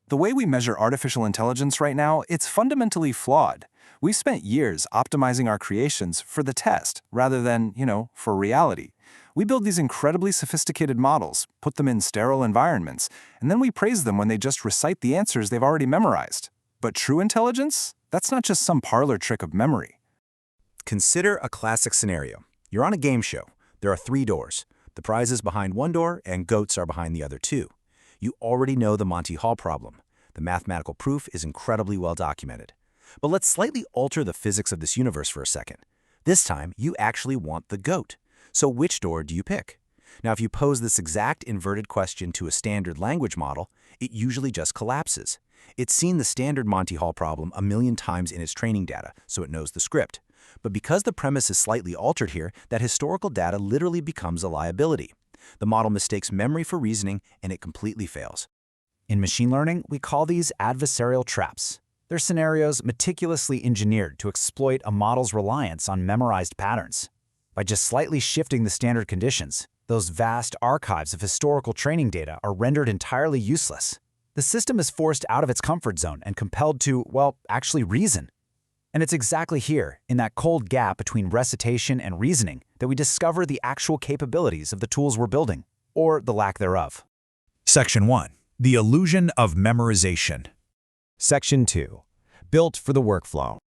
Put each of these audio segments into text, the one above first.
The way we measure artificial intelligence right now, it's fundamentally flawed. We've spent years optimizing our creations for the test rather than, for reality. We build these incredibly sophisticated models, put them in sterile environments, and then we praise them when they just recite the answers they've already memorized. But true intelligence? That's not just some parlor trick of memory. Consider a classic scenario. You're on a game show. There are 3 doors. The prize is behind one door, and goats are behind the other 2. You already know the Monty Hall problem. The mathematical proof is incredibly well documented. But let's slightly alter the physics of this universe for a second. This time, you actually want the goat. So which door do you pick? Now, if you pose this exact inverted question to a standard language model, it usually just collapses. It's seen the standard Monty Hall problem a million times in its training data, so it knows the script. But because the premise is slightly altered here, that historical data literally becomes a liability. The model mistakes memory for reasoning, and it completely fails. In machine learning, we call these adversarial traps. They're scenarios meticulously engineered to exploit a model's reliance on memorized patterns. By just slightly shifting the standard conditions, those vast archives of historical training data are rendered entirely useless. The system is forced out of its comfort zone and compelled to, actually reason. And it's exactly here, in that cold gap between recitation and reasoning, that we discover the actual capabilities of the tools we're building, or the lack thereof. Section 1. The illusion of memorization. Section 2. Built for the workflow.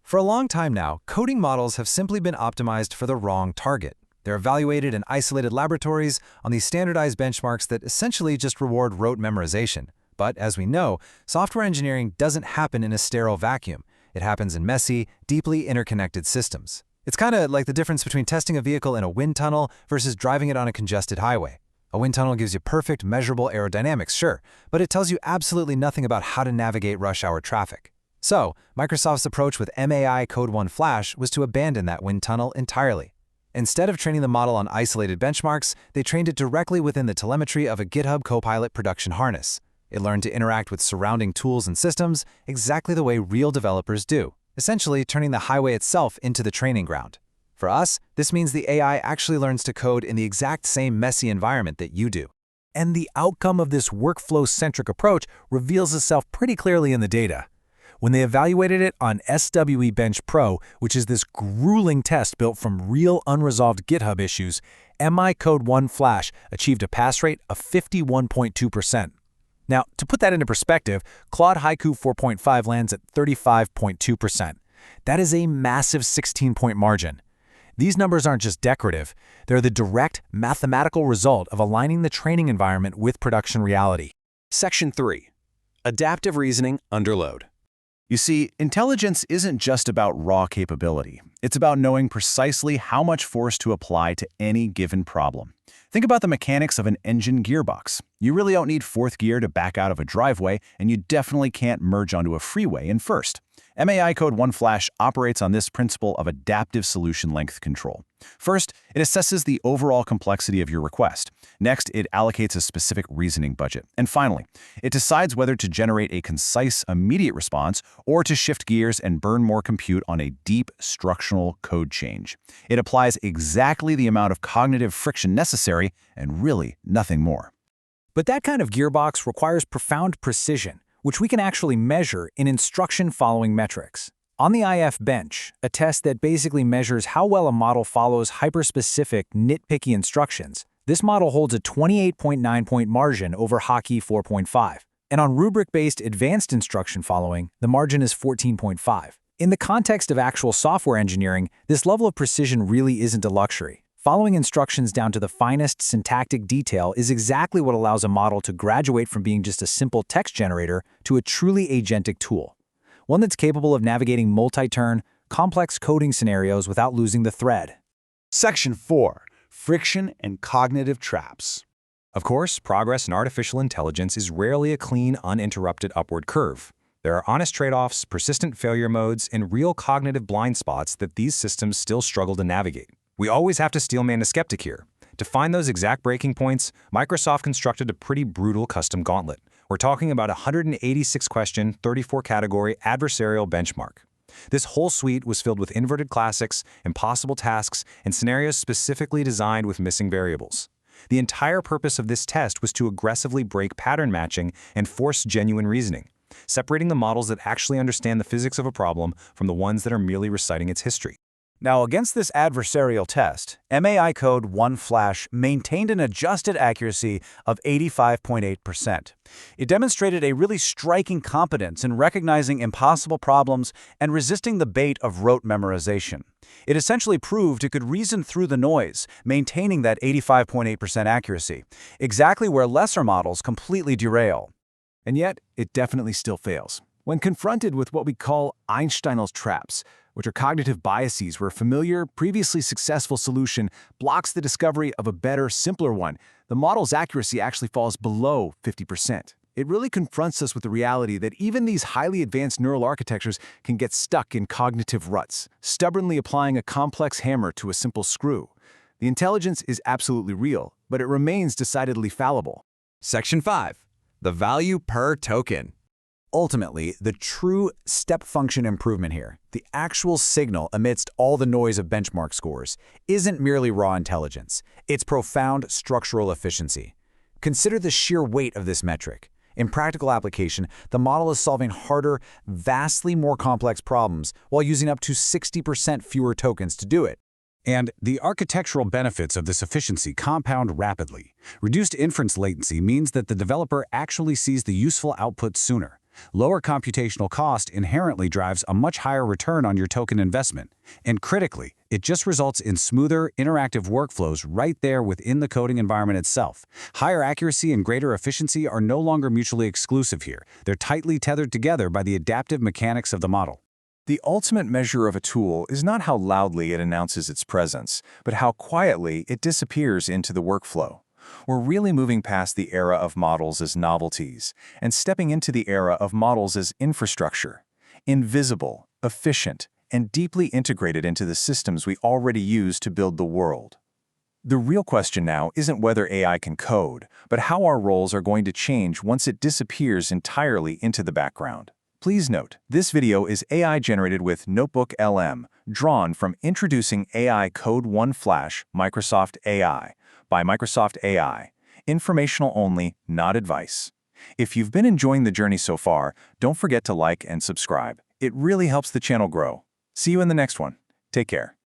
For a long time now, coding models have simply been optimized for the wrong target. They're evaluated in isolated laboratories on these standardized benchmarks that essentially just reward rote memorization. But as we know, software engineering doesn't happen in a sterile vacuum. It happens in messy, deeply interconnected systems. It's kind of like the difference between testing a vehicle in a wind tunnel versus driving it on a congested highway. A wind tunnel gives you perfect, measurable aerodynamics, sure, but it tells you absolutely nothing about how to navigate rush hour traffic. So, Microsoft's approach with MAI-Code-1-Flash was to abandon that wind tunnel entirely. Instead of training the model on isolated benchmarks, they trained it directly within the telemetry of a GitHub Copilot production harness. It learned to interact with surrounding tools and systems exactly the way real developers do, essentially turning the highway itself into the training ground. For us, this means the AI actually learns to code in the exact same messy environment that you do. And the outcome of this workflow-centric approach reveals itself pretty clearly in the data. When they evaluated it on SWE Bench Pro, which is this grueling test built from real unresolved GitHub issues, MAI-Code-1-Flash achieved a pass rate of 51.2%. Now, to put that into perspective, Claude Haiku 4.5 lands at 35.2%. That is a massive 16-point margin. These numbers aren't just decorative, they're the direct mathematical result of aligning the training environment with production reality. Section 3. Adaptive reasoning under load. You see, intelligence isn't just about raw capability. It's about knowing precisely how much force to apply to any given problem. Think about the mechanics of an engine gearbox. You really don't need fourth gear to back out of a driveway, and you definitely can't merge onto a freeway in first. MAI-Code-1-Flash operates on this principle of adaptive solution length control. First, it assesses the overall complexity of your request. Next, it allocates a specific reasoning budget. And finally, it decides whether to generate a concise, immediate response or to shift gears and burn more compute on a deep structural code change. It applies exactly the amount of cognitive friction necessary and really nothing more. But that kind of gearbox requires profound precision, which we can actually measure in instruction-following metrics. On the IF bench, a test that basically measures how well a model follows hyperspecific, nitpicky instructions, this model holds a 28.9-point margin over Hockey 4.5. And on rubric-based advanced instruction following, the margin is 14.5. In the context of actual software engineering, this level of precision really isn't a luxury. Following instructions down to the finest syntactic detail is exactly what allows a model to graduate from being just a simple text generator to a truly agentic tool. One that's capable of navigating multi-turn, complex coding scenarios without losing the thread. Section 4. Friction and cognitive traps. Of course, progress in artificial intelligence is rarely a clean, uninterrupted upward curve. There are honest trade-offs, persistent failure modes, and real cognitive blind spots that these systems still struggle to navigate. We always have to steelman a skeptic here. To find those exact breaking points, Microsoft constructed a pretty brutal custom gauntlet. We're talking about a 186-question, 34-category adversarial benchmark. This whole suite was filled with inverted classics, impossible tasks, and scenarios specifically designed with missing variables. The entire purpose of this test was to aggressively break pattern matching and force genuine reasoning, separating the models that actually understand the physics of a problem from the ones that are merely reciting its history. Now, against this adversarial test, MAI-Code-1-Flash maintained an adjusted accuracy of 85.8%. It demonstrated a really striking competence in recognizing impossible problems and resisting the bait of rote memorization. It essentially proved it could reason through the noise, maintaining that 85.8% accuracy, exactly where lesser models completely derail. And yet, it definitely still fails. When confronted with what we call Einstein's traps, which are cognitive biases where a familiar, previously successful solution blocks the discovery of a better, simpler one, the model's accuracy actually falls below 50%. It really confronts us with the reality that even these highly advanced neural architectures can get stuck in cognitive ruts, stubbornly applying a complex hammer to a simple screw. The intelligence is absolutely real, but it remains decidedly fallible. Section 5. The value per token. Ultimately, the true step function improvement here, the actual signal amidst all the noise of benchmark scores, isn't merely raw intelligence. It's profound structural efficiency. Consider the sheer weight of this metric. In practical application, the model is solving harder, vastly more complex problems while using up to 60% fewer tokens to do it. And the architectural benefits of this efficiency compound rapidly. Reduced inference latency means that the developer actually sees the useful output sooner. Lower computational cost inherently drives a much higher return on your token investment. And critically, it just results in smoother, interactive workflows right there within the coding environment itself. Higher accuracy and greater efficiency are no longer mutually exclusive here. They're tightly tethered together by the adaptive mechanics of the model. The ultimate measure of a tool is not how loudly it announces its presence, but how quietly it disappears into the workflow. We're really moving past the era of models as novelties and stepping into the era of models as infrastructure, invisible, efficient, and deeply integrated into the systems we already use to build the world. The real question now isn't whether AI can code, but how our roles are going to change once it disappears entirely into the background. Please note, this video is AI generated with Notebook LM, drawn from Introducing MAI-Code-1-Flash Microsoft AI by Microsoft AI. Informational only, not advice. If you've been enjoying the journey so far, don't forget to like and subscribe. It really helps the channel grow. See you in the next one. Take care.